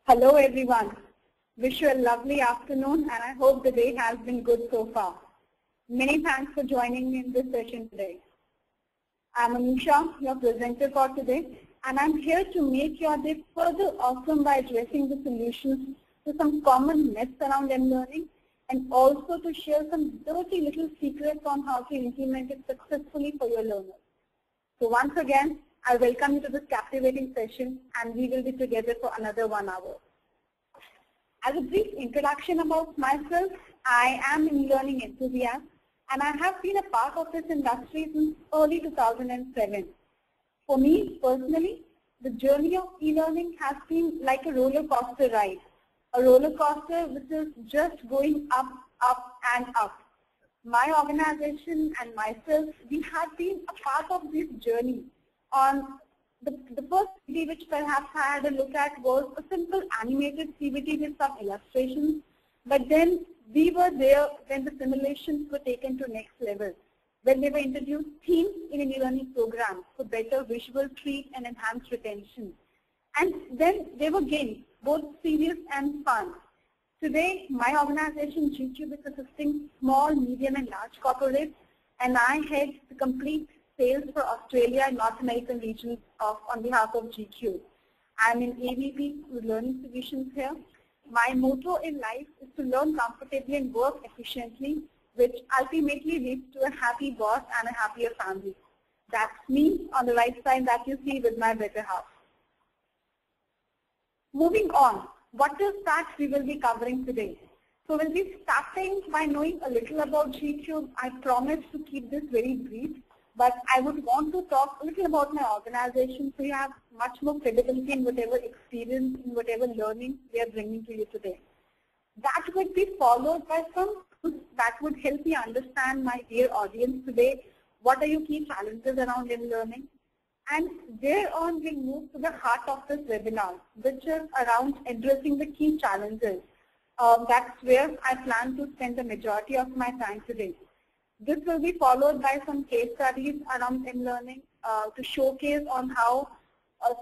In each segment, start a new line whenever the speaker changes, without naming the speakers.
Hello everyone. Wish you a lovely afternoon and I hope the day has been good so far. Many thanks for joining me in this session today. I'm Anusha, your presenter for today, and I'm here to make your day further awesome by addressing the solutions to some common myths around mLearning and also to share some dirty little secrets on how to implement it successfully for your learners. So once again, I welcome you to this captivating session and we will be together for another 1 hour. As a brief introduction about myself, I am an e-learning enthusiast and I have been a part of this industry since early 2007. For me personally, the journey of e-learning has been like a roller coaster ride. A roller coaster which is just going up, up and up. My organization and myself, we have been a part of this journey. On the first CBT which perhaps I had a look at was a simple animated CBT with some illustrations, but then we were there when the simulations were taken to next level, when they were introduced themes in an e-learning program for better visual treat and enhanced retention. And then they were games, both serious and fun. Today, my organization gtube is assisting small, medium and large corporates, and I head the complete sales for Australia and North American regions on behalf of gtube. I'm in AVP with Learning Solutions here. My motto in life is to learn comfortably and work efficiently, which ultimately leads to a happy boss and a happier family. That's me on the right side that you see with my better half. Moving on, what is that we will be covering today? So we'll be starting by knowing a little about gtube. I promise to keep this very brief. But I would want to talk a little about my organization so you have much more credibility in whatever experience, in whatever learning we are bringing to you today. That would be followed by some that would help me understand my dear audience today. What are your key challenges around mLearning? And thereon we'll move to the heart of this webinar, which is around addressing the key challenges. That's where I plan to spend the majority of my time today. This will be followed by some case studies around mLearning to showcase on how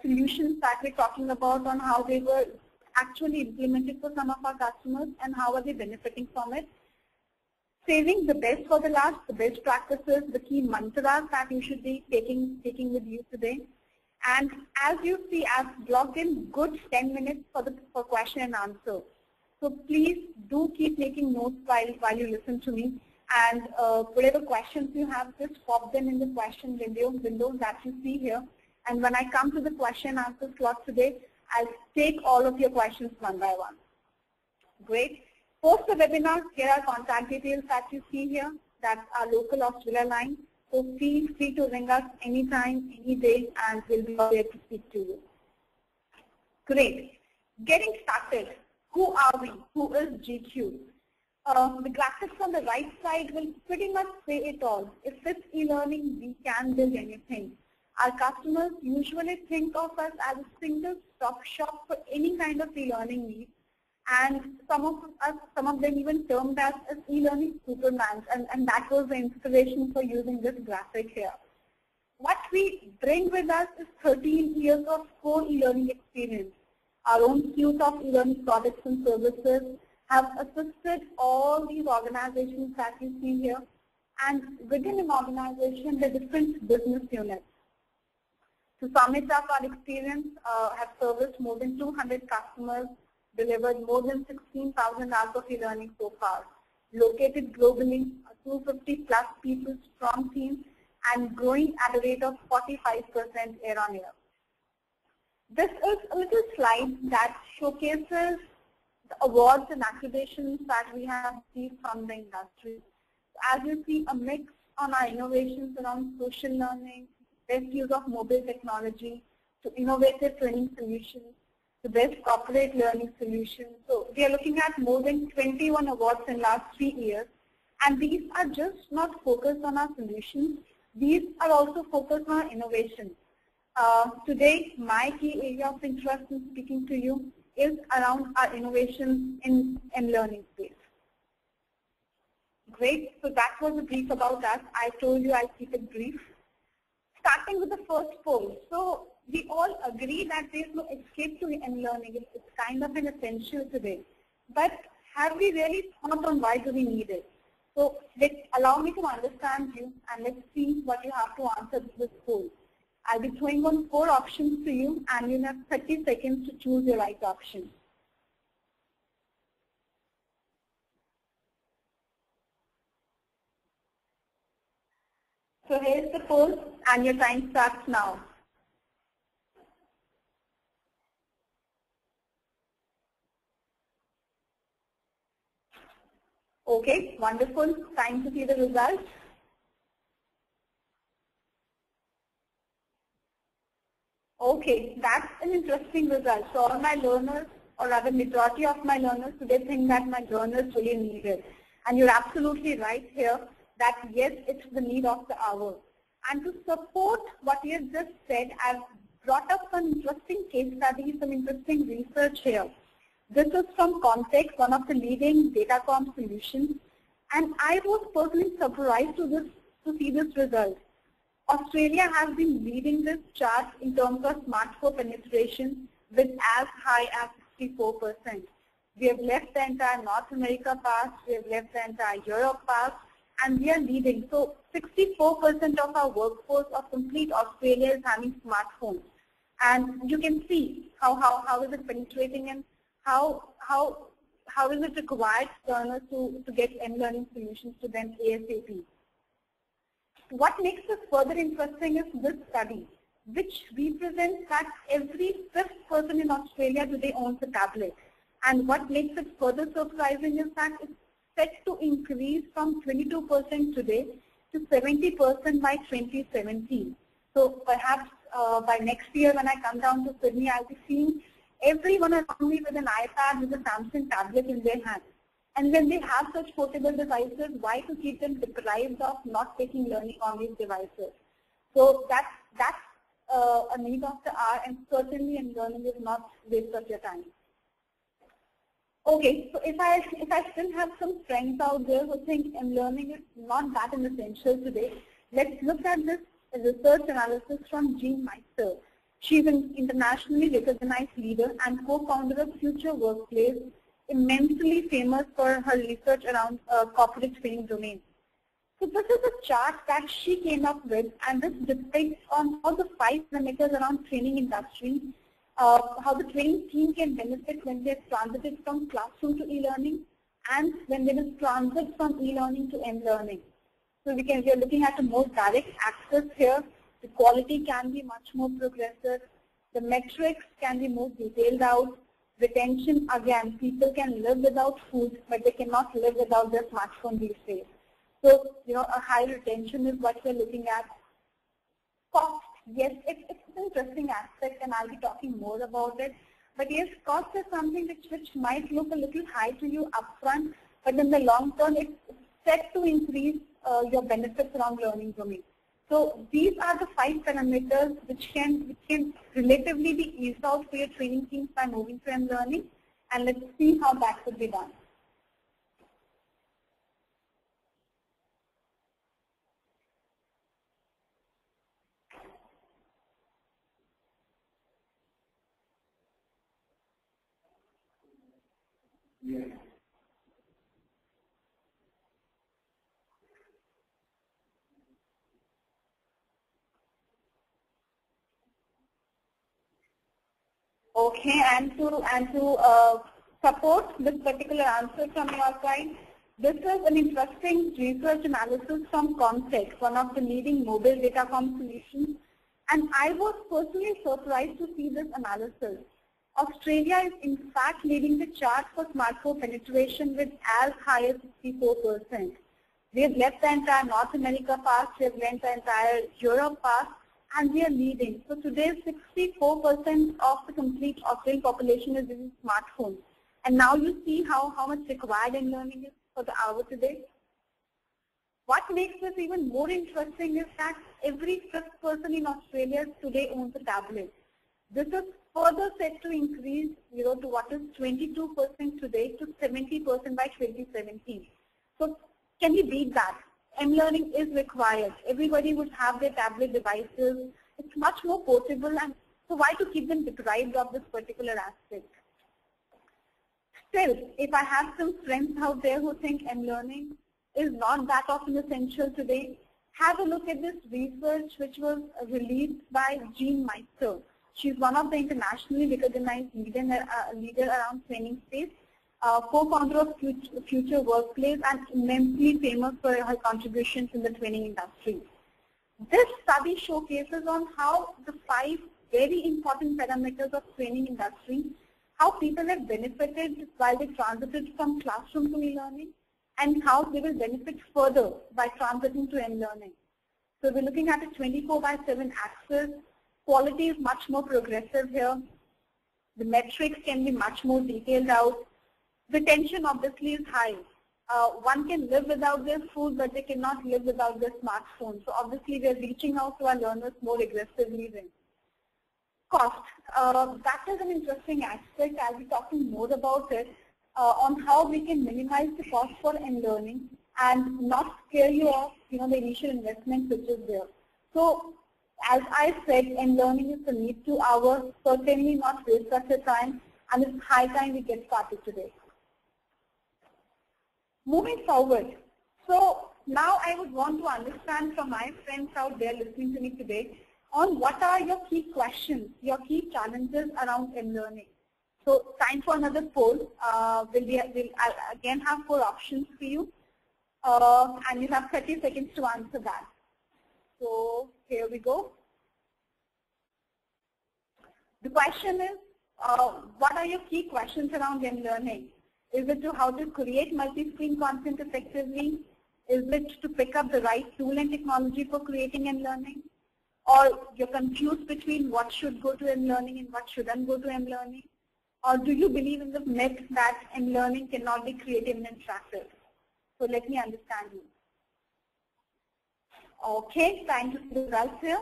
solutions that we're talking about, on how they were actually implemented for some of our customers and how are they benefiting from it. Saving the best for the last, the best practices, the key mantras that you should be taking with you today. And as you see, I've blocked in good 10 minutes for question and answer. So please do keep making notes while you listen to me. And whatever questions you have, just pop them in the question window that you see here. And when I come to the question and answer slot today, I'll take all of your questions one by one. Great. Post the webinar, here are contact details that you see here. That's our local Australia line. So feel free to ring us anytime, any day, and we'll be there to speak to you. Great. Getting started. Who are we? Who is gtube? The graphics on the right side will pretty much say it all. If it's e-learning, we can build anything. Our customers usually think of us as a single stop shop for any kind of e-learning needs. And some of them even termed us as e-learning supermans, and that was the inspiration for using this graphic here. What we bring with us is 13 years of core e-learning experience. Our own suite of e-learning products and services have assisted all these organizations that you see here, and within an organization, the different business units. To sum it up, our experience have serviced more than 200 customers, delivered more than 16,000 hours of e-learning so far, located globally, 250 plus people strong team, and growing at a rate of 45% year on year. This is a little slide that showcases the awards and accreditations that we have received from the industry. As you see, a mix on our innovations around social learning, best use of mobile technology, to innovative training solutions, the best corporate learning solutions. So we are looking at more than 21 awards in the last 3 years. And these are just not focused on our solutions. These are also focused on our innovation. Today, my key area of interest in speaking to you is around our innovations in learning space. Great, so that was a brief about us. I told you I'll keep it brief. Starting with the first poll. So we all agree that there is no escape to mLearning. It's kind of an essential today. But have we really thought on why do we need it? So allow me to understand you, and let's see what you have to answer to this poll. I'll be throwing on 4 options to you, and you have 30 seconds to choose your right option. So here's the poll, and your time starts now. Okay, wonderful. Time to see the results. Okay, that's an interesting result. So all my learners, or rather majority of my learners today think that my journals really need it. And you're absolutely right here that yes, it's the need of the hour. And to support what you have just said, I've brought up some interesting case studies, some interesting research here. This is from Context, one of the leading datacom solutions. And I was personally surprised to see this result. Australia has been leading this chart in terms of smartphone penetration with as high as 64%. We have left the entire North America past, we have left the entire Europe past, and we are leading. So 64% of our workforce of complete Australia is having smartphones. And you can see how is it penetrating and how is it required learners to get mLearning solutions to them ASAP. What makes this further interesting is this study, which represents that every 5th person in Australia today owns a tablet. And what makes it further surprising is that it's set to increase from 22% today to 70% by 2017. So perhaps by next year when I come down to Sydney, I'll be seeing everyone around me with an iPad, with a Samsung tablet in their hand. And when they have such portable devices, why to keep them deprived of not taking learning on these devices? So that's a need of the hour, and certainly mLearning is not waste of your time. Okay, so if I still have some friends out there who think mLearning is not that an essential today, let's look at this research analysis from Jean Meister. She's an internationally recognized leader and co-founder of Future Workplace, immensely famous for her research around corporate training domain. So this is a chart that she came up with, and this depicts on all the 5 parameters around training industry, how the training team can benefit when they transited from classroom to e-learning and when they will transit from e-learning to mLearning. So we are looking at a more direct access here. The quality can be much more progressive. The metrics can be more detailed out. Retention, again, people can live without food, but they cannot live without their smartphone these days. So, a high retention is what we're looking at. Cost, yes, it's an interesting aspect, and I'll be talking more about it. But yes, cost is something which might look a little high to you upfront, but in the long term, it's set to increase your benefits around learning domain. So these are the 5 parameters which can relatively be eased out for your training teams by moving to mLearning, and let's see how that could be done. Yeah. Okay, and to support this particular answer from your side, this is an interesting research analysis from Context, one of the leading mobile datacom solutions, and I was personally surprised to see this analysis. Australia is in fact leading the chart for smartphone penetration with as high as 64%. We have left the entire North America past, we have left the entire Europe past, and we are leading. So today 64% of the complete Australian population is using smartphones. And now you see how much required mLearning is for the hour today. What makes this even more interesting is that every 5th person in Australia today owns a tablet. This is further set to increase to what is 22% today to 70% by 2017. So can we beat that? mLearning is required. Everybody would have their tablet devices. It's much more portable, and So why to keep them deprived of this particular aspect? Still, if I have some friends out there who think mLearning is not that often essential today, have a look at this research which was released by Jean Meister. She's one of the internationally recognized leader around training space, co-founder of Future Workplace, and immensely famous for her contributions in the training industry. This study showcases on how the 5 very important parameters of training industry, how people have benefited while they transited from classroom to e-learning, and how they will benefit further by transiting to mLearning. So we're looking at a 24/7 access. Quality is much more progressive here. The metrics can be much more detailed out. Retention obviously is high. One can live without their food, but they cannot live without their smartphone. So obviously we are reaching out to our learners more aggressively then. Cost. That is an interesting aspect. I'll be talking more about it on how we can minimize the cost for mLearning and not scare you off, the initial investment which is there. So as I said, mLearning is the need to hour, certainly not waste such a time, and it's high time we get started today. Moving forward, so now I would want to understand from my friends out there listening to me today on what are your key questions, your key challenges around mLearning. So time for another poll. I'll again have 4 options for you, and you have 30 seconds to answer that. So here we go. The question is, what are your key questions around mLearning? Is it to how to create multi-screen content effectively? Is it to pick up the right tool and technology for creating mLearning? Or you're confused between what should go to mLearning and what shouldn't go to mLearning? Or do you believe in the myth that mLearning cannot be creative and interactive? So let me understand you. Okay, time to see the results here.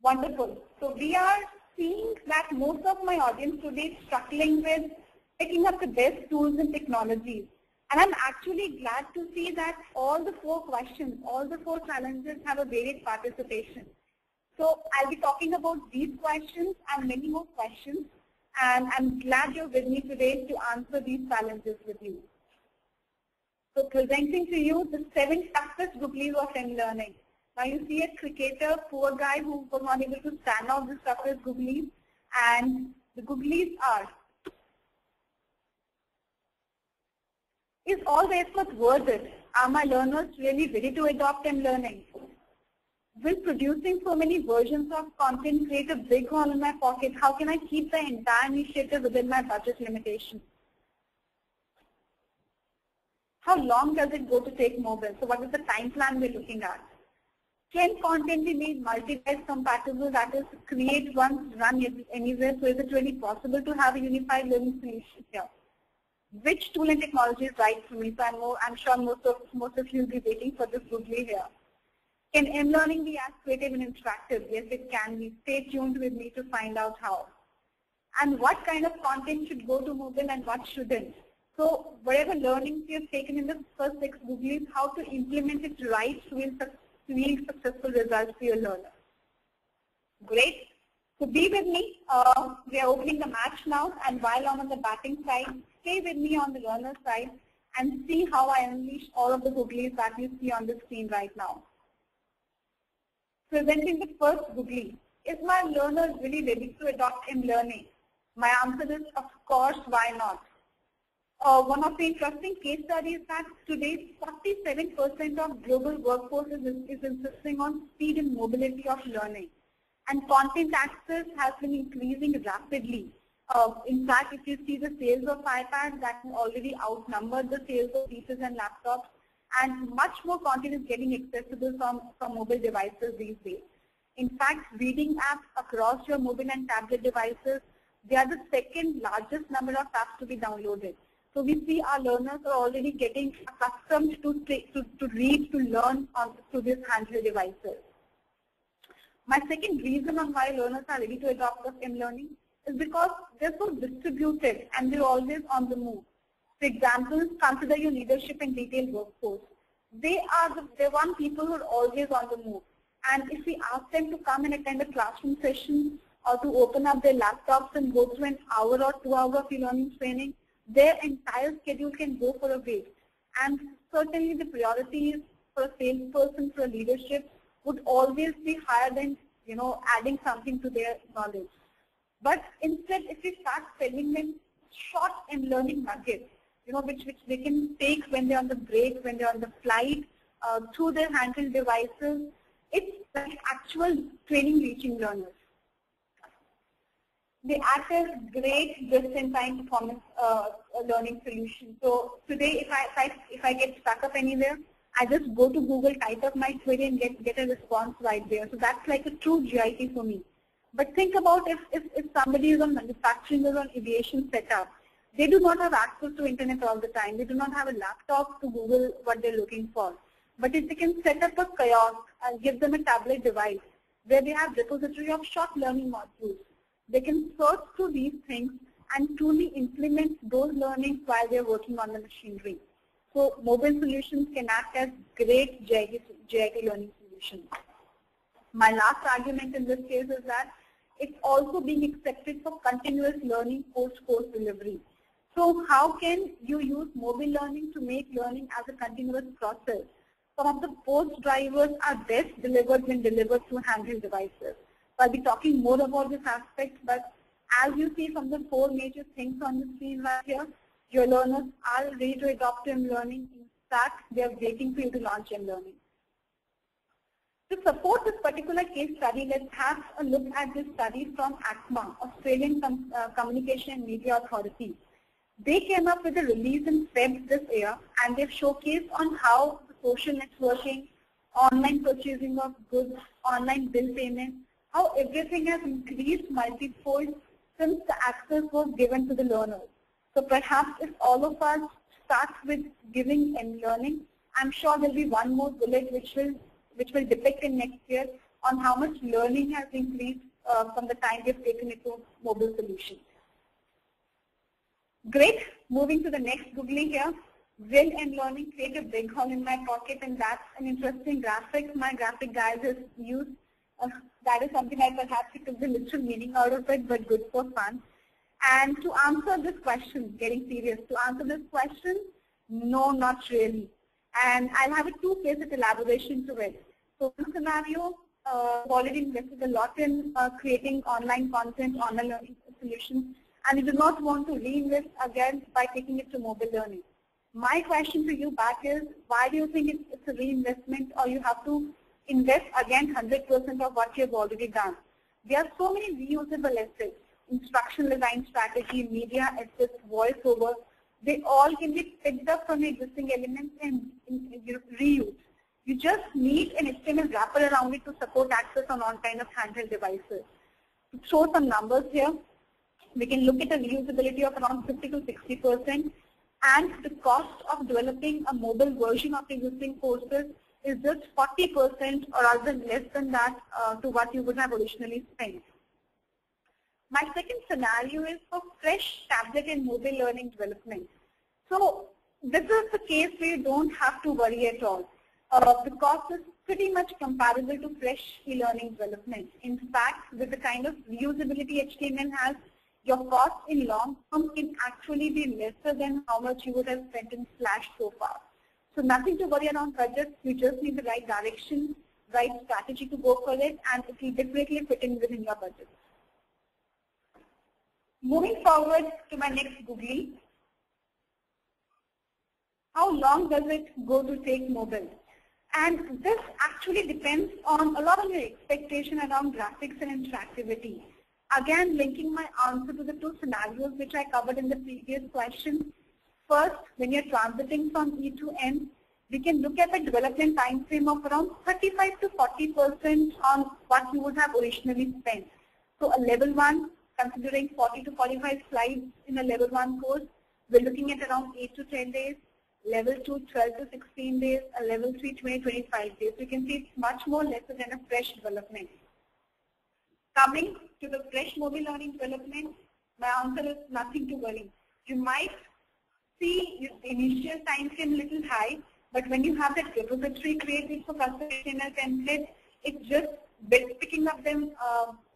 Wonderful. So we are seeing that most of my audience today is struggling with picking up the best tools and technologies. And I'm actually glad to see that all the 4 questions, all the 4 challenges have a varied participation. So I'll be talking about these questions and many more questions. And I'm glad you're with me today to answer these challenges with you. So presenting to you the 7 toughest Googlies of mLearning. Now you see a cricketer, poor guy who was not able to stand out the toughest Googlies. And the Googlies are, is all the effort worth it? Are my learners really ready to adopt mLearning? Will producing so many versions of content create a big hole in my pocket? How can I keep the entire initiative within my budget limitation? How long does it go to take mobile? So what is the time plan we're looking at? Can content be made multi-device compatible, that is create once, run anywhere? So is it really possible to have a unified learning solution here? Which tool and technology is right for me? So I'm sure most of you will be waiting for this Googly here. Can mLearning be as creative and interactive? Yes, it can be. Stay tuned with me to find out how. And what kind of content should go to mobile and what shouldn't? So whatever learnings you have taken in the first 6 Googlies, how to implement it right to yield successful results for your learner. Great. So be with me. We are opening the match now, and while I'm on the batting side, stay with me on the learner side and see how I unleash all of the Googlies that you see on the screen right now. Presenting the first Googly. Is my learner really ready to adopt mLearning? My answer is, of course, why not? One of the interesting case studies that today 47% of global workforce is insisting on speed and mobility of learning. And content access has been increasing rapidly. In fact, if you see the sales of iPads, that already outnumbered the sales of PCs and laptops. And much more content is getting accessible from mobile devices these days. In fact, reading apps across your mobile and tablet devices, they are the 2nd largest number of apps to be downloaded. So we see our learners are already getting accustomed to read, to learn through these handheld devices. My second reason on why learners are ready to adopt mLearning is because they're so distributed and they're always on the move. For example, consider your leadership and retail workforce. they are the one people who are always on the move. And if we ask them to come and attend a classroom session or to open up their laptops and go through an hour or 2 hours of e-learning training, their entire schedule can go for a waste. And certainly the priorities for a salesperson, for a leadership, would always be higher than, adding something to their knowledge. But instead, if we start selling them short and learning nuggets, which they can take when they're on the break, when they're on the flight, through their handheld devices, it's like actual training reaching learners. They act as great just-in-time performance learning solution. So today, if I get stuck up anywhere, I just go to Google, type up my query, and get a response right there. So that's like a true GIT for me. But think about if somebody is on manufacturing or on aviation setup, they do not have access to internet all the time. They do not have a laptop to Google what they're looking for. But if they can set up a kiosk and give them a tablet device where they have repository of short learning modules, they can search through these things and truly implement those learnings while they're working on the machinery. So mobile solutions can act as great GIT learning solutions. My last argument in this case is that it's also being accepted for continuous learning post-course delivery. So how can you use mobile learning to make learning as a continuous process? Some of the post drivers are best delivered when delivered through handheld devices. I'll be talking more about this aspect, but as you see from the 4 major things on the screen right here, your learners are ready to adopt mLearning. In fact, they are waiting for you to launch mLearning. To support this particular case study, let's have a look at this study from ACMA, Australian Communication and Media Authority. They came up with a release in Feb this year, and they've showcased on how social networking, online purchasing of goods, online bill payments, how everything has increased multifold since the access was given to the learners. So perhaps if all of us start with giving mLearning, I'm sure there'll be one more bullet which will depict in next year on how much learning has increased from the time we've taken it to mobile solutions. Great. Moving to the next Googly here. Will mLearning create a big hole in my pocket? And that's an interesting graphic my graphic guys has used. That is something I perhaps took the literal meaning out of it, but good for fun. And to answer this question, getting serious, to answer this question, no, not really. And I'll have a two-facet elaboration to it. So one scenario, already invested a lot in creating online content, online learning solutions, and you do not want to reinvest again by taking it to mobile learning. My question to you back is, why do you think it's a reinvestment, or you have to invest again 100% of what you've already done? There are so many reusable assets, instructional design strategy, media assets, voiceover. They all can be picked up from existing elements and reused. You just need an HTML wrapper around it to support access on all kind of handheld devices. To show some numbers here, we can look at a reusability of around 50 to 60%, and the cost of developing a mobile version of existing courses is just 40% or rather less than that to what you would have originally spent. My second scenario is for fresh tablet and mobile learning development. So this is the case where you don't have to worry at all. The cost is pretty much comparable to fresh e-learning development. In fact, with the kind of reusability HTML has, your cost in long term can actually be lesser than how much you would have spent in Flash so far. So nothing to worry around budgets. You just need the right direction, right strategy to go for it, and it will definitely fit in within your budget. Moving forward to my next Googly. How long does it go to take mobile? And this actually depends on a lot of your expectation around graphics and interactivity. Again, linking my answer to the two scenarios which I covered in the previous question. First, when you're transiting from E to N, we can look at the development time frame of around 35 to 40% on what you would have originally spent. So a level 1, considering 40 to 45 slides in a level 1 course, we're looking at around 8 to 10 days. Level 2, 12 to 16 days, and level 3, 20 to 25 days. So you can see it's much more lesser than a fresh development. Coming to the fresh mobile learning development, my answer is nothing to worry. You might see the initial time frame a little high, But when you have that repository created for custom HTML templates, it's just picking up them,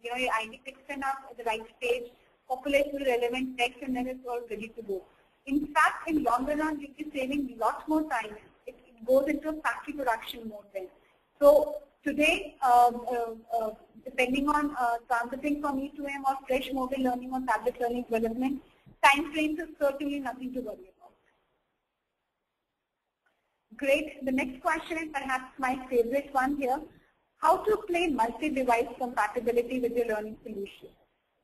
your ID picks them up at the right stage, populates with relevant text, and then it's all ready to go. In fact, in longer run, you'll be saving lots more time. It goes into a factory production mode then. So today, depending on transiting from E2M or fresh mobile learning or tablet learning development, time frames is certainly nothing to worry about. Great. The next question is perhaps my favorite one here. How to play multi-device compatibility with your learning solution.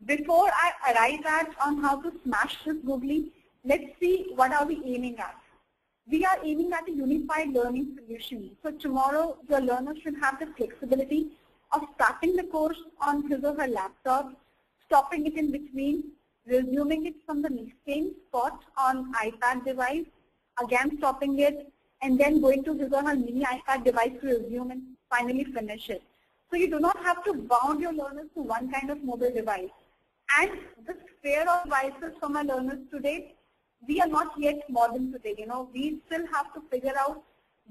Before I arrive at on how to smash this googly, let's see what are we aiming at. We are aiming at a unified learning solution. So tomorrow, your learner should have the flexibility of starting the course on his or her laptop, stopping it in between, resuming it from the same spot on iPad device, again stopping it, and then going to his or her mini iPad device to resume and finally finish it. So you do not have to bound your learners to one kind of mobile device. And the sphere of devices for my learners today, we are not yet modern today. We still have to figure out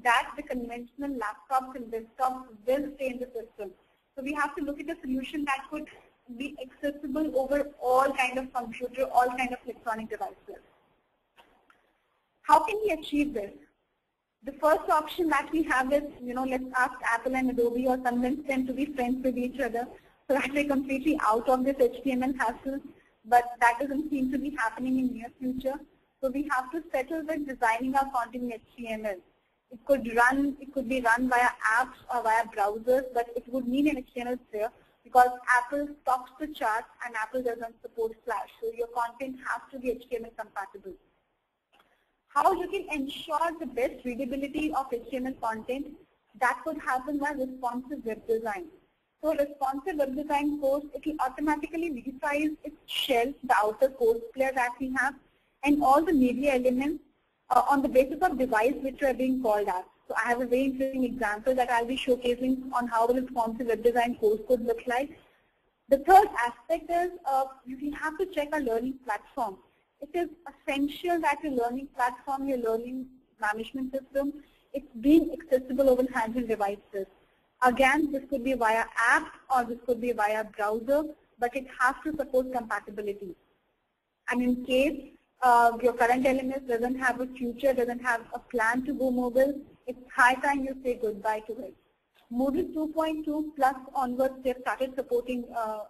that the conventional laptops and desktops will stay in the system. So we have to look at a solution that could be accessible over all kind of computer, all kind of electronic devices. How can we achieve this? The first option that we have is, let's ask Apple and Adobe or convince them to be friends with each other so that we're completely out of this HTML hassle, but that doesn't seem to be happening in near future. So we have to settle with designing our content in HTML. It could be run via apps or via browsers, but it would need an HTML sphere because Apple stops the charts and Apple doesn't support Flash. So your content has to be HTML compatible. How you can ensure the best readability of HTML content, that could happen by responsive web design. So responsive web design course, it will automatically resize its shell, the outer course layer that we have, and all the media elements on the basis of device which are being called as. So I have a very interesting example that I'll be showcasing on how a responsive web design course could look like. The third aspect is you have to check a learning platform. It is essential that your learning platform, your learning management system, it's being accessible over handheld devices. Again, this could be via app or this could be via browser, but it has to support compatibility. And in case your current LMS doesn't have a future, doesn't have a plan to go mobile, it's high time you say goodbye to it. Moodle 2.2 plus onwards, they've started supporting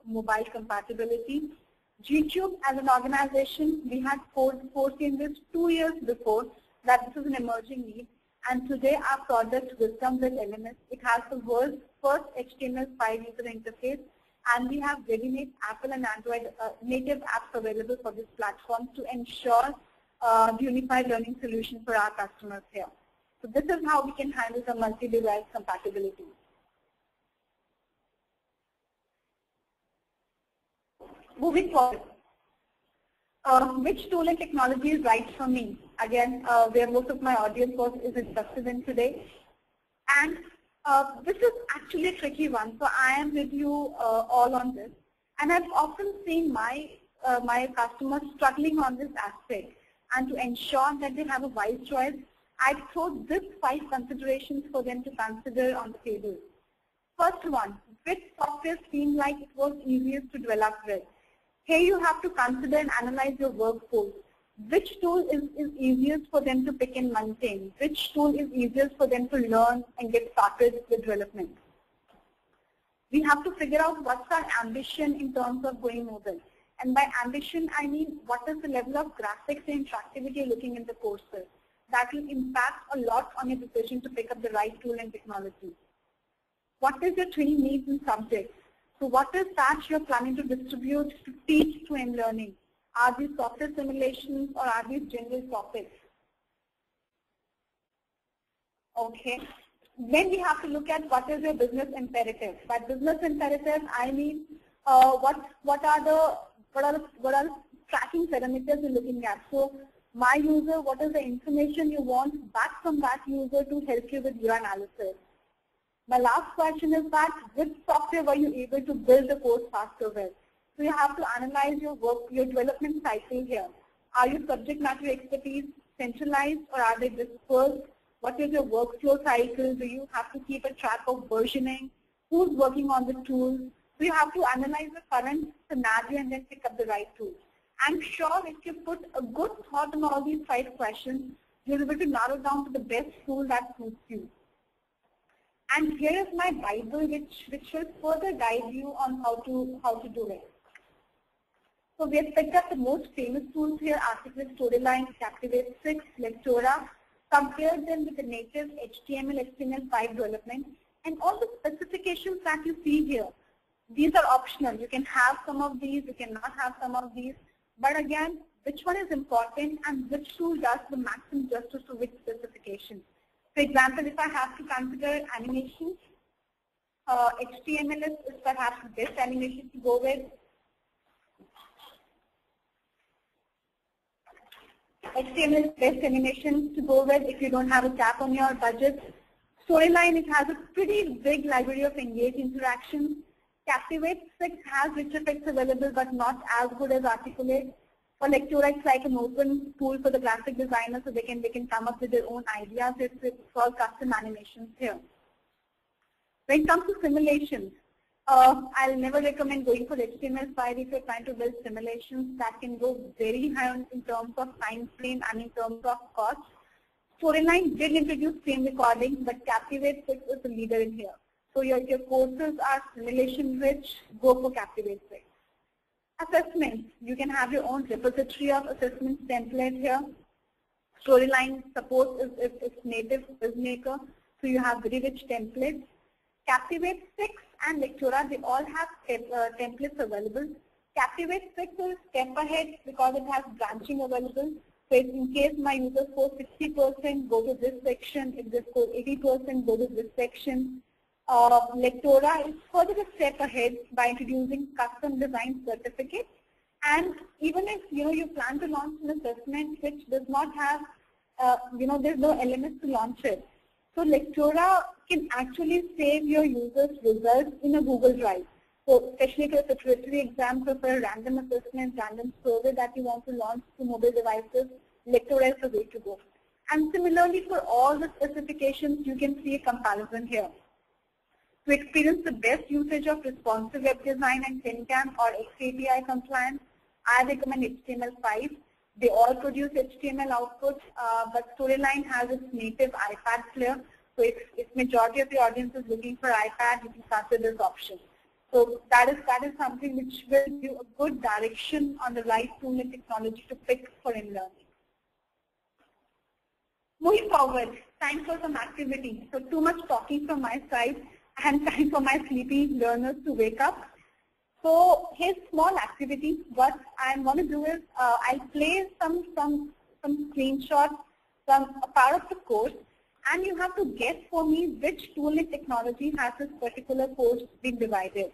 mobile compatibility. gtube as an organization, we had foreseen this 2 years before that this is an emerging need. And today our product Wisdom with LMS, it has the world's first HTML5 user interface, and we have ready-made Apple and Android native apps available for this platform to ensure the unified learning solution for our customers here. So this is how we can handle the multi-device compatibility. Moving forward, which tool and technology is right for me? Again, where most of my audience is interested in today. And this is actually a tricky one, so I am with you all on this. And I've often seen my customers struggling on this aspect. And to ensure that they have a wise choice, I throw these 5 considerations for them to consider on the table. First one, which software seemed like it was easiest to develop with? Here you have to consider and analyze your workforce. Which tool is easiest for them to pick and maintain? Which tool is easiest for them to learn and get started with development? We have to figure out what's our ambition in terms of going mobile. And by ambition, I mean what is the level of graphics and interactivity you're looking in the courses. That will impact a lot on your decision to pick up the right tool and technology. What is your training needs and subjects? So what is that you're planning to distribute to teach to mLearning? Are these software simulations or are these general topics? Okay. Then we have to look at what is your business imperative. By business imperative, I mean what are the tracking parameters you're looking at. So my user, what is the information you want back from that user to help you with your analysis? My last question is that which software were you able to build the course faster with? So you have to analyze your development cycle here. Are your subject matter expertise centralized or are they dispersed? What is your workflow cycle? Do you have to keep a track of versioning? Who's working on the tool? So you have to analyze the current scenario and then pick up the right tool. I'm sure if you put a good thought on all these 5 questions, you'll be able to narrow down to the best tool that suits you. And here is my Bible, which will further guide you on how to do it. So we have picked up the most famous tools here: Article, Storyline, Captivate 6, Lectora, compared them with the native HTML, HTML5 development, and all the specifications that you see here. These are optional. You can have some of these, you cannot have some of these. But again, which one is important and which tool does the maximum justice to which specification? For example, if I have to consider animations, HTML is perhaps the best animation to go with. HTML is best animation to go with if you don't have a cap on your budget. Storyline, it has a pretty big library of engaged interactions. Captivate 6 has rich effects available but not as good as Articulate. For Lectura, it's like an open tool for the graphic designers, so they can come up with their own ideas. It's all custom animations here. When it comes to simulations, I'll never recommend going for HTML5 if you're trying to build simulations. That can go very high in terms of time frame and in terms of cost. Storyline did introduce frame recording, but Captivate 6 is the leader in here. So your courses are simulation rich, go for Captivate 6. Assessments, you can have your own repository of assessments template here. Storyline supports its native FizzMaker, so you have very rich templates. Captivate 6 and Lectura, they all have templates available. Captivate 6 is step ahead because it has branching available. So in case my users score 60%, go to this section. If they score 80%, go to this section. Lectora is further a step ahead by introducing custom design certificates. And even if you plan to launch an assessment which does not have, there's no elements to launch it. So Lectora can actually save your users' results in a Google Drive. So especially for a tertiary exam, for a random assessment, random survey that you want to launch to mobile devices, Lectora is the way to go. And similarly, for all the specifications, you can see a comparison here. To experience the best usage of responsive web design and TinCam or XAPI compliance, I recommend HTML5. They all produce HTML output, but Storyline has its native iPad player. So if majority of the audience is looking for iPad, you can consider this option. So that is something which will give you a good direction on the right tool and technology to pick for eLearning. Moving forward, time for some activity. So too much talking from my side and time for my sleepy learners to wake up. So here's small activity. What I'm going to do is I'll play some screenshots from a part of the course, and you have to guess for me which tool and technology has this particular course been divided.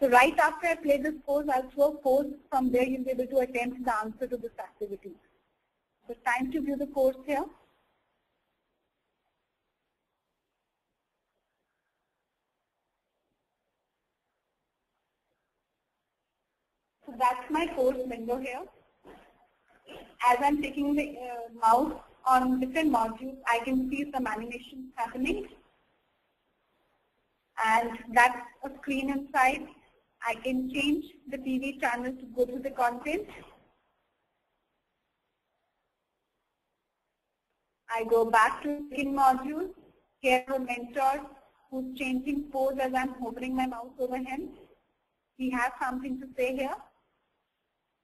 So right after I play this course, I'll throw a course. From there you'll be able to attempt the answer to this activity. So time to view the course here. So that's my course window here. As I'm taking the mouse on different modules, I can see some animations happening. And that's a screen inside. I can change the TV channel to go to the content. I go back to the second module. Here a mentor who's changing pose as I'm hovering my mouse over him. He has something to say here.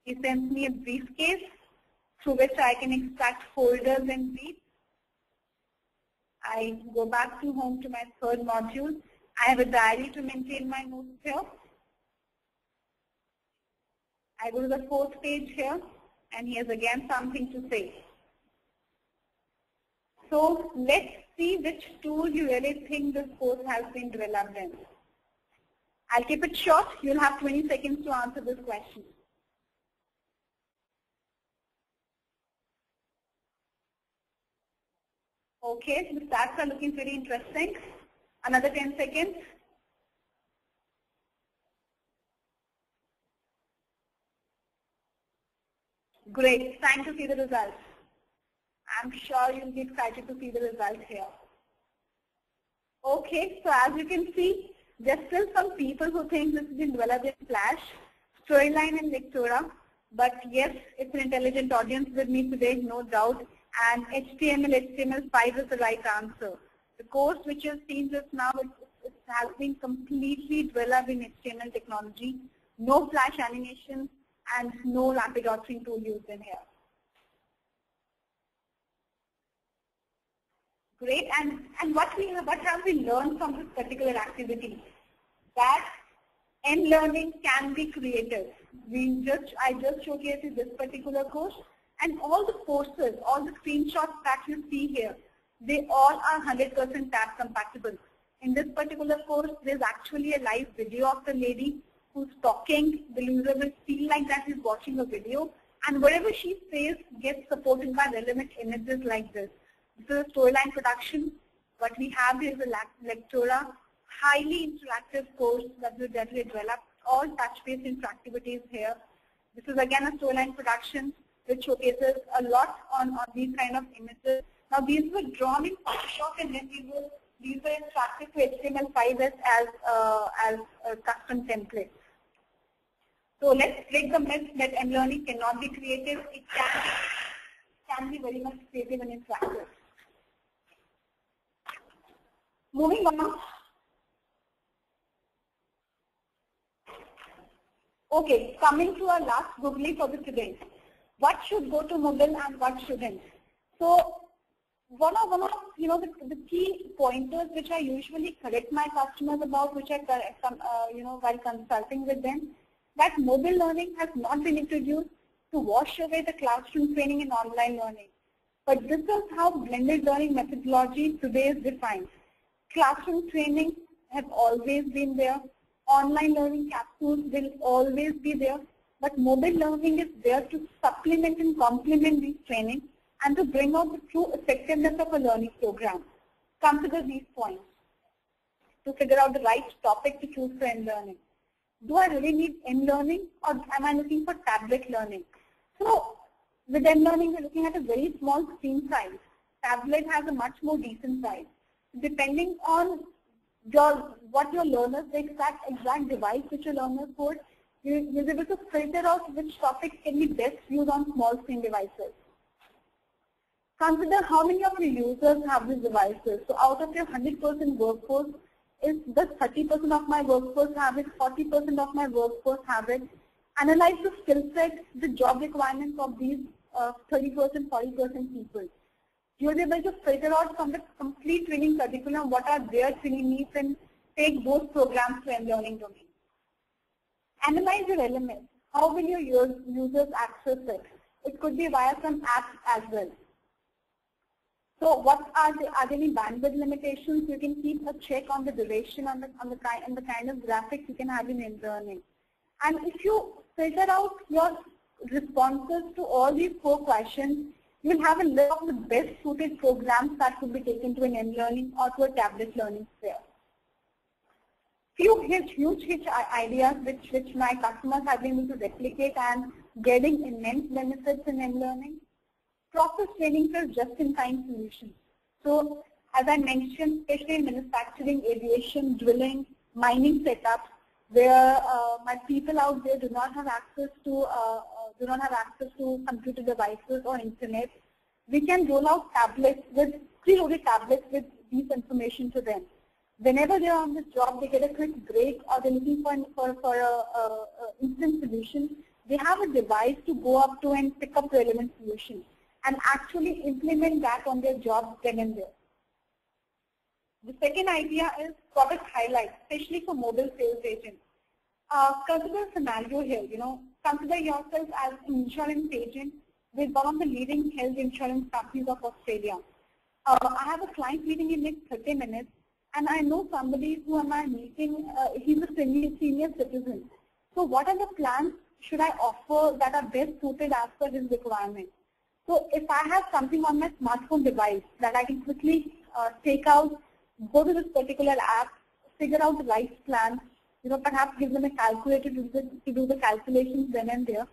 He sends me a briefcase through which I can extract folders and read. I go back to home to my third module. I have a diary to maintain my notes here. I go to the fourth page here, and he has again something to say. So let's see which tool you really think this course has been developed in. I'll keep it short. You'll have 20 seconds to answer this question. Okay, the stats are looking pretty interesting. Another 10 seconds. Great, time to see the results. I'm sure you'll be excited to see the result here. Okay, so as you can see, there's still some people who think this has been developed in Flash, Storyline and Lectura, but yes, it's an intelligent audience with me today, no doubt, and HTML5 is the right answer. The course which you've seen just now, it has been completely developed in HTML technology, no Flash animation, and no rapid authoring tool used in here. Great, and what have we learned from this particular activity? That mLearning can be creative. I just showcased you this particular course, and all the courses, all the screenshots that you see here, they all are 100% tab compatible. In this particular course, there's actually a live video of the lady who's talking. The user will feel like that he's watching a video, and whatever she says gets supported by relevant images like this. This is a Storyline production. What we have here is a Lectura, highly interactive course that we developed, all touch-based interactivities here. This is again a Storyline production which showcases a lot on these kind of images. Now these were drawn in Photoshop, and then these were extracted to HTML5 as a custom template. So let's break the myth that mLearning cannot be creative. It can be very much creative and interactive. Moving on. Okay, coming to our last Googly for the today. What should go to mobile and what shouldn't? So one of the key pointers which I usually correct my customers about, which I while consulting with them, that mobile learning has not been introduced to wash away the classroom training in online learning. But this is how blended learning methodology today is defined. Classroom training has always been there. Online learning capsules will always be there. But mobile learning is there to supplement and complement these training and to bring out the true effectiveness of a learning program. Consider these points to figure out the right topic to choose for mLearning. Do I really need mLearning, or am I looking for tablet learning? So with mLearning, we're looking at a very small screen size. Tablet has a much more decent size. Depending on what your learners, the exact device which your learners hold, you're able to filter out which topics can be best used on small screen devices. Consider how many of your users have these devices. So out of your 100% workforce, is the 30% of my workforce have it, 40% of my workforce have it. Analyze the skill set, the job requirements of these 30%, 40% people. You'll be able to figure out from the complete training curriculum what are their training needs and take those programs to mLearning domain. Analyze your elements. How will your users access it? It could be via some apps as well. So what are there any bandwidth limitations? You can keep a check on the duration and the kind of graphics you can have in mLearning. And if you filter out your responses to all these 4 questions, you will have a list of the best suited programs that could be taken to an mLearning or to a tablet learning sphere. Few huge ideas which my customers have been able to replicate and getting immense benefits in mLearning. Process training for just-in-time solutions. So as I mentioned, especially in manufacturing, aviation, drilling, mining setups, where my people out there do not have access to computer devices or internet, we can roll out tablets with preloaded tablets with this information to them. Whenever they are on this job, they get a quick break or they're looking for a instant solution. They have a device to go up to and pick up relevant solutions and actually implement that on their job then and there. The second idea is product highlights, especially for mobile sales agents. Consider a scenario here, consider yourself as an insurance agent with one of the leading health insurance companies of Australia. I have a client meeting in next 30 minutes, and I know somebody who am I meeting, he's a senior citizen. So what are the plans should I offer that are best suited as per his requirements? So if I have something on my smartphone device that I can quickly take out, go to this particular app, figure out the right plan, perhaps give them a calculator to do the calculations then and there,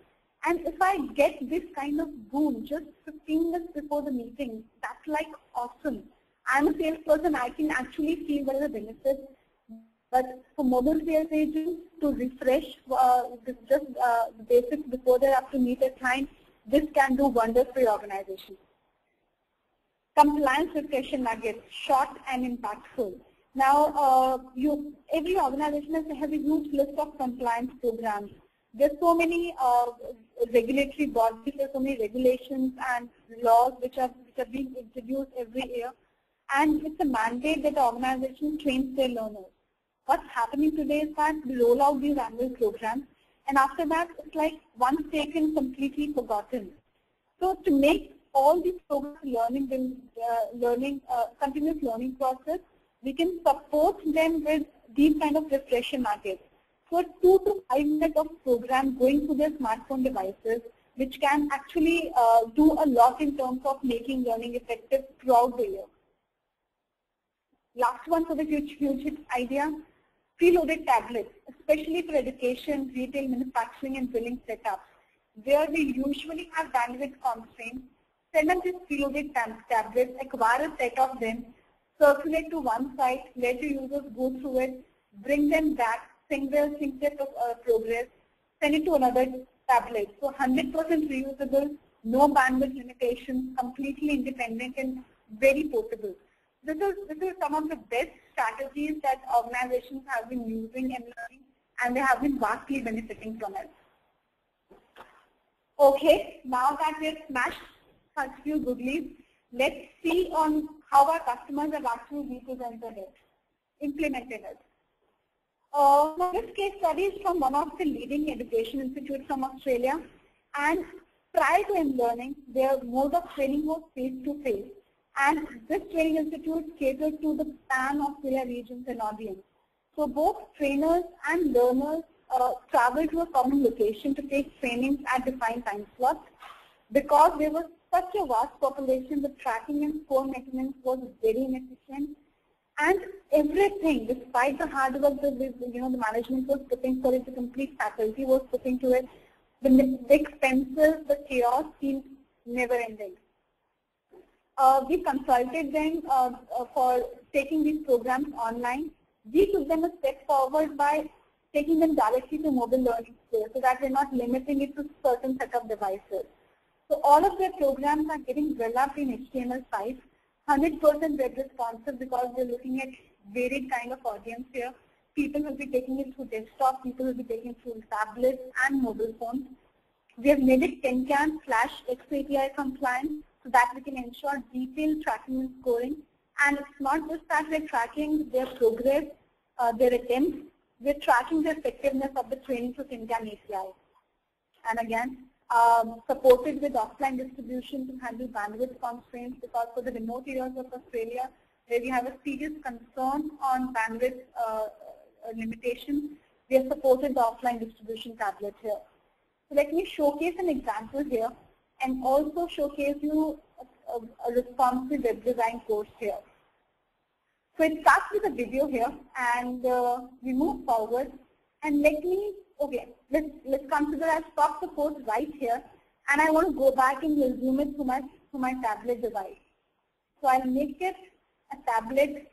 And if I get this kind of boon just 15 minutes before the meeting, that's like awesome. I'm a salesperson, I can actually feel what are the benefits. But for mobile sales agents to refresh the basics before they have to meet a client, this can do wonders for your organization. Compliance refresher nuggets, short and impactful. Now, every organization has a huge list of compliance programs. There's so many regulatory bodies, there's so many regulations and laws which are being introduced every year. And it's a mandate that the organization trains their learners. What's happening today is that we roll out these annual programs, and after that, it's like once taken, completely forgotten. So to make all these programs continuous learning process, we can support them with these kind of refresher nuggets. So 2 to 5 minutes of program going through their smartphone devices, which can actually do a lot in terms of making learning effective throughout the year. Last one for the future idea, preloaded tablets, especially for education, retail, manufacturing, and billing setups, where we usually have bandwidth constraints. Send them these preloaded tablets, acquire a set of them, circulate to one site, let your users go through it, bring them back, sync their progress, send it to another tablet. So 100% reusable, no bandwidth limitations, completely independent, and very portable. This is some of the best strategies that organizations have been using and learning, and they have been vastly benefiting from it. Okay, now that we've smashed such few Googlies, let's see on how our customers have actually represented it, implemented it. This case study is from one of the leading education institutes from Australia, and prior to mLearning, their mode of training was face-to-face. And this training institute catered to the pan-Australia regions and audience. So both trainers and learners traveled to a common location to take trainings at defined time slots. Because there was such a vast population, the tracking and score maintenance was very inefficient. And everything, despite the hard work that the management was putting for it, the complete faculty was putting to it, the expenses, the chaos seemed never ending. We consulted them for taking these programs online. We took them a step forward by taking them directly to mobile learning space so that we're not limiting it to certain set of devices. So all of their programs are getting developed in HTML5, 100% web responsive because we're looking at varied kind of audience here. People will be taking it through desktop, people will be taking it through tablets and mobile phones. We have made it TenCan/XAPI compliant, so that we can ensure detailed tracking and scoring. And it's not just that we're tracking their progress, their attempts, we're tracking the effectiveness of the training through TenCan API. And again, supported with offline distribution to handle bandwidth constraints, because for the remote areas of Australia, where we have a serious concern on bandwidth limitations, we have supported the offline distribution tablet here. So let me showcase an example here, and also showcase you a responsive web design course here. So it starts with a video here, and we move forward. And let's consider I've stopped the course right here, and I want to go back and resume it to my tablet device. So I'll make it a tablet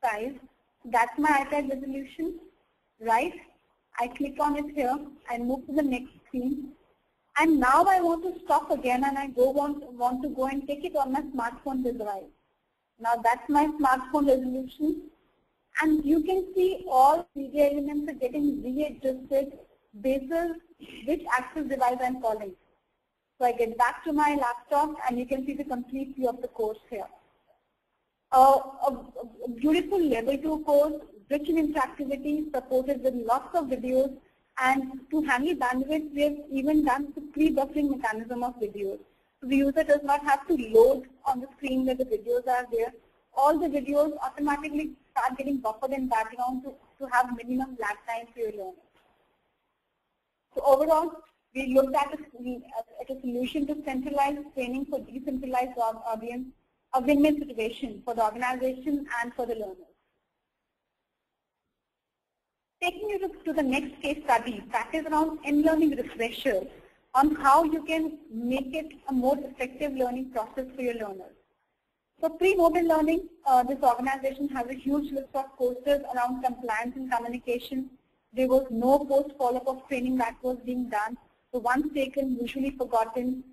size. That's my iPad resolution, right? I click on it here and move to the next screen. And now I want to stop again, and I want to go and take it on my smartphone device. Now that's my smartphone resolution. And you can see all media elements are getting readjusted based on which access device I'm calling. So I get back to my laptop, and you can see the complete view of the course here. A beautiful level 2 course, rich in interactivity, supported with lots of videos. And to handle bandwidth, we have even done the pre-buffering mechanism of videos. So the user does not have to load on the screen where the videos are there. All the videos automatically start getting buffered in background to have minimum lag time for your learning. So overall, we looked at a solution to centralize training for decentralized audience, a win-win situation for the organization and for the learners. Taking you to the next case study, that is around mLearning refreshers. on how you can make it a more effective learning process for your learners. So pre-mobile learning, this organization has a huge list of courses around compliance and communication. There was no post follow-up of training that was being done. So once taken, usually forgotten.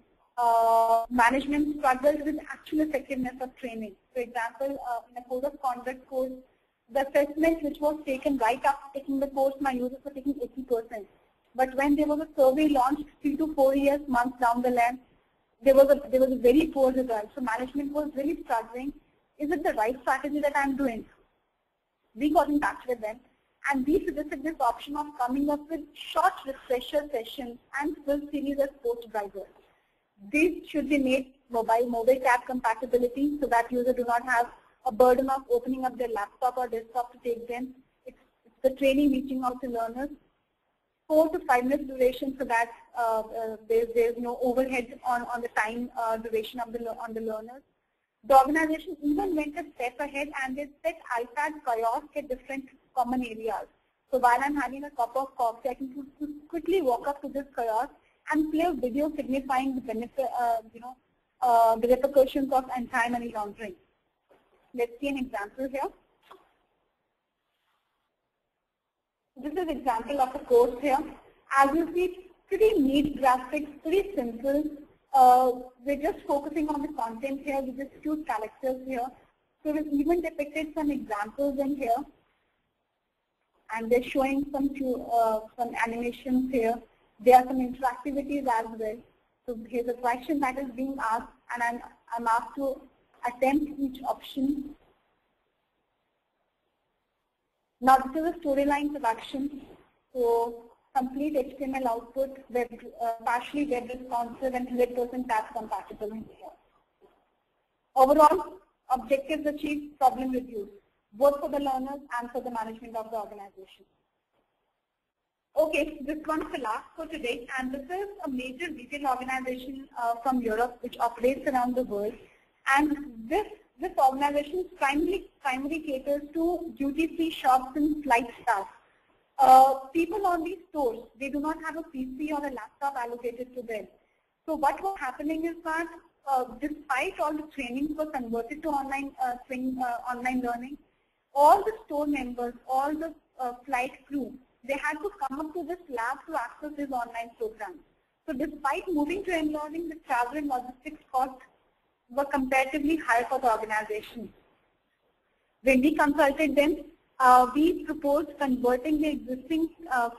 Management struggled with actual effectiveness of training. For example, in a code of conduct course, the assessment which was taken right after taking the course, my users were taking 80%. But when there was a survey launched 3 to 4 months down the line, there was a very poor result. So management was really struggling. Is it the right strategy that I'm doing? We got in touch with them, and we suggested this option of coming up with short refresher sessions and full series as post drivers. These should be made mobile tab compatibility, so that users do not have a burden of opening up their laptop or desktop to take them. It's the training reaching out to learners. 4 to 5 minutes duration, so that there's no overhead on the time duration of on the learners. The organization even went a step ahead and they set iPad kiosk at different common areas. So while I'm having a cup of coffee, I can quickly walk up to this kiosk and play a video signifying the benefit, the repercussions of anti-money laundering. Let's see an example here. This is an example of a course here. As you see, pretty neat graphics, pretty simple. We're just focusing on the content here with just few characters here. So we've even depicted some examples in here, and they're showing some animations here. There are some interactivities as well. So here's a question that is being asked, and I'm asked to attempt each option. Now this is a storyline production. So complete HTML output, partially web responsive, and 100% tab compatible in here. Overall, objectives achieved, problem reduced, both for the learners and for the management of the organization. Okay, this one is the last for today, and this is a major retail organization from Europe which operates around the world. And this organization primarily caters to duty-free shops and flight staff. People on these stores, they do not have a PC or a laptop allocated to them. So what was happening is that despite all the trainings were converted to online learning, all the store members, all the flight crew, they had to come up to this lab to access this online program. So despite moving to eLearning, the travel and logistics costs were comparatively higher for the organization. When we consulted them, we proposed converting the existing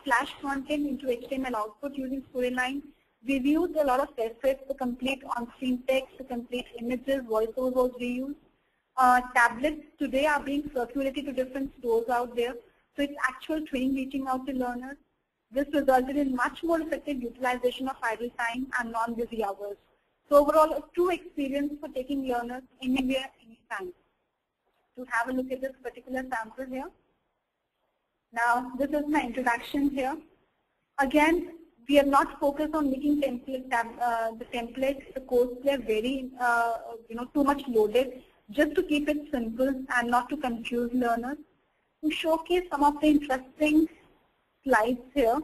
Flash content into HTML output using Storyline. We used a lot of assets to complete on-screen text, to complete images, voiceover was reused. Tablets today are being circulated to different stores out there. So it's actual training reaching out to learners. This resulted in much more effective utilization of idle time and non-busy hours. So overall, a true experience for taking learners anywhere, anytime. To have a look at this particular sample here. Now, this is my introduction here. Again, we are not focused on making the templates, the course play very, too much loaded, just to keep it simple and not to confuse learners. To showcase some of the interesting slides here.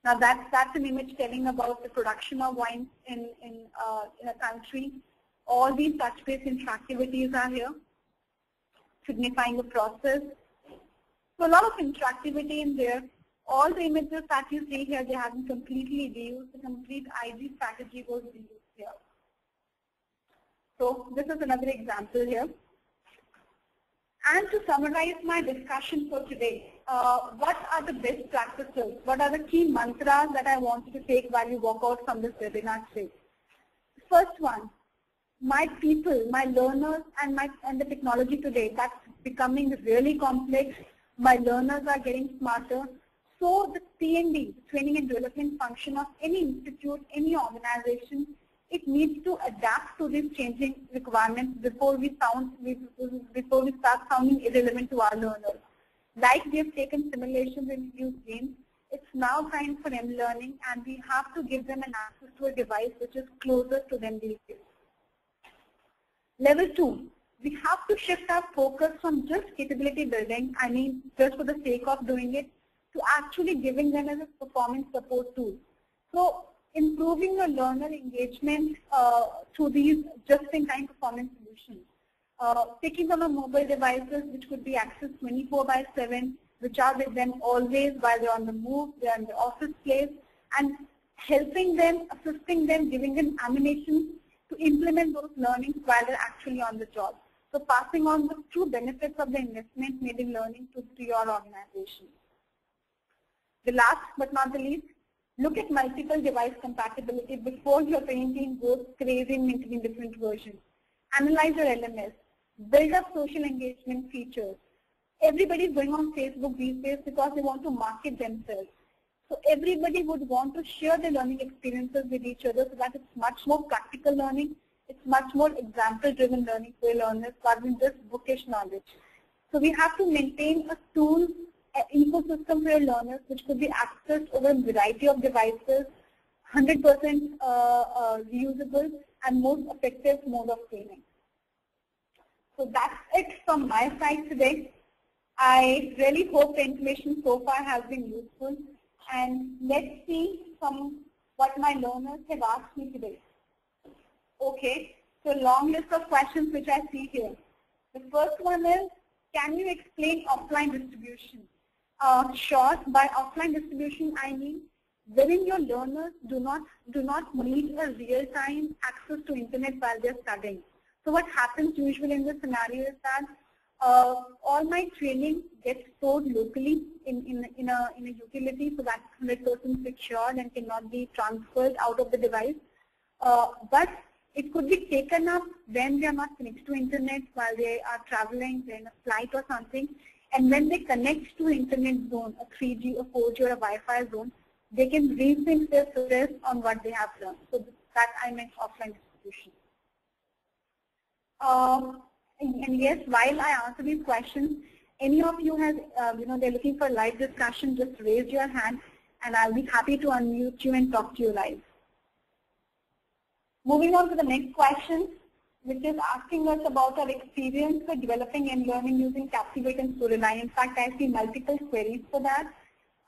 Now that's an image telling about the production of wine in a country. All these touch-based interactivities are here, signifying the process. So a lot of interactivity in there. All the images that you see here, they have been completely reused. The complete IG strategy was reused here. So this is another example here. And to summarize my discussion for today, what are the best practices? What are the key mantras that I want you to take while you walk out from this webinar today? First one, my people, my learners, and the technology today, that's becoming really complex. My learners are getting smarter. So the T&D, training and development function of any institute, any organization, it needs to adapt to these changing requirements before we start sounding irrelevant to our learners. Like we have taken simulations and used games, it's now time for mLearning, and we have to give them an access to a device which is closer to them these days. Level 2, we have to shift our focus from just capability building, I mean just for the sake of doing it, to actually giving them as a performance support tool. So improving your learner engagement through these just-in-time performance solutions. Taking them on mobile devices which could be accessed 24/7, which are with them always while they're on the move, they're in the office place, and helping them, assisting them, giving them ammunition to implement those learnings while they're actually on the job. So passing on the true benefits of the investment made in learning to your organization. The last but not the least, look at multiple device compatibility before your training team goes crazy in maintaining different versions. Analyze your LMS. Build up social engagement features. Everybody is going on Facebook these days because they want to market themselves. So everybody would want to share their learning experiences with each other so that it's much more practical learning. It's much more example-driven learning for learners rather than just bookish knowledge. So we have to maintain a tool ecosystem for your learners which could be accessed over a variety of devices, 100% reusable and most effective mode of training. So that's it from my side today. I really hope the information so far has been useful, and let's see what my learners have asked me today. Okay, so long list of questions which I see here. The first one is, can you explain offline distribution? Sure, by offline distribution I mean wherein your learners do not need a real-time access to internet while they're studying. So what happens usually in this scenario is that all my training gets stored locally in a utility, so that's 100% secured and cannot be transferred out of the device. But it could be taken up when they are not connected to internet while they are traveling, they're in a flight or something, and when they connect to internet zone, a 3G, a 4G or a Wi-Fi zone, they can rethink their stress on what they have learned. So that I meant offline distribution. And yes, while I answer these questions, any of you has, they're looking for live discussion, just raise your hand and I'll be happy to unmute you and talk to you live. Moving on to the next question, which is asking us about our experience for developing mLearning using Captivate and Storyline. In fact, I see multiple queries for that.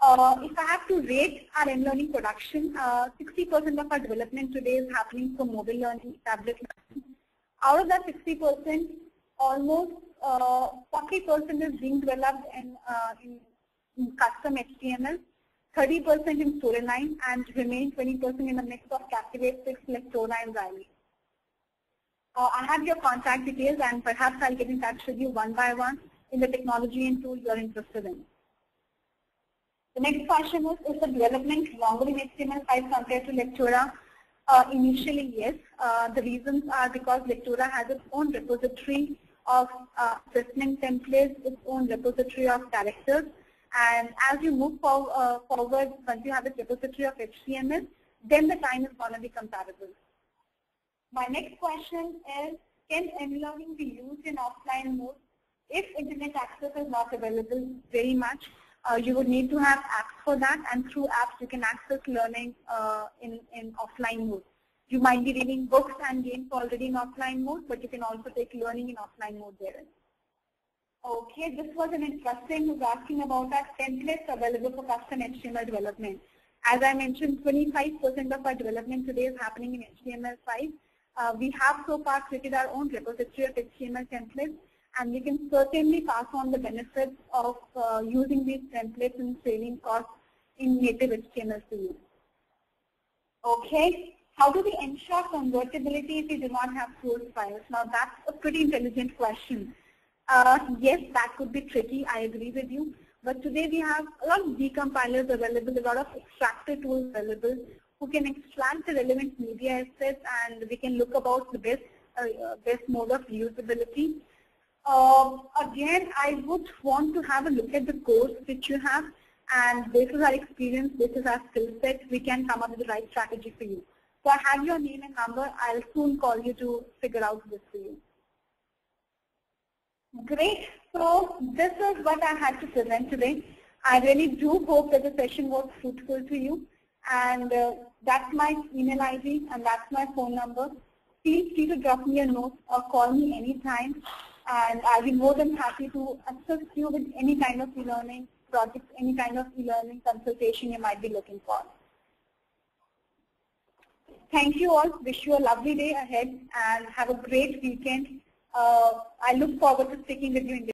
If I have to rate our mLearning production, 60% of our development today is happening for mobile learning, tablet learning. Out of that 60%, almost 40% is being developed in custom HTML, 30% in Storyline, and remaining 20% in a mix of Captivate, Fix, Lectora, and Riley. I have your contact details, and perhaps I'll get in touch with you one by one in the technology and tool you're interested in. The next question is the development longer in HTML5 compared to Lectora? Initially, yes. The reasons are because Lectora has its own repository of assessment templates, its own repository of characters, and as you move forward, once you have a repository of HTML, then the time is going to be comparable. My next question is, can mLearning be used in offline mode if internet access is not available very much? You would need to have apps for that, and through apps you can access learning in offline mode. You might be reading books and games already in offline mode, but you can also take learning in offline mode there. Okay, this was an interesting, who's asking about our templates available for custom HTML development. As I mentioned, 25% of our development today is happening in HTML5. We have so far created our own repository of HTML templates, and we can certainly pass on the benefits of using these templates and saving costs in native HTML to you. Okay, how do we ensure convertibility if we do not have source files? Now that's a pretty intelligent question. Yes, that could be tricky, I agree with you. But today we have a lot of decompilers available, a lot of extractor tools available who can extract the relevant media assets, and we can look about the best mode of reusability. Again, I would want to have a look at the course which you have, and this is our experience, this is our skill set, we can come up with the right strategy for you. So I have your name and number, I'll soon call you to figure out this for you. Great, so this is what I had to present today. I really do hope that the session was fruitful to you, and that's my email ID and that's my phone number. Feel free to drop me a note or call me anytime, and I'll be more than happy to assist you with any kind of e-learning project, any kind of e-learning consultation you might be looking for. thank you all. Wish you a lovely day ahead and have a great weekend. I look forward to speaking with you in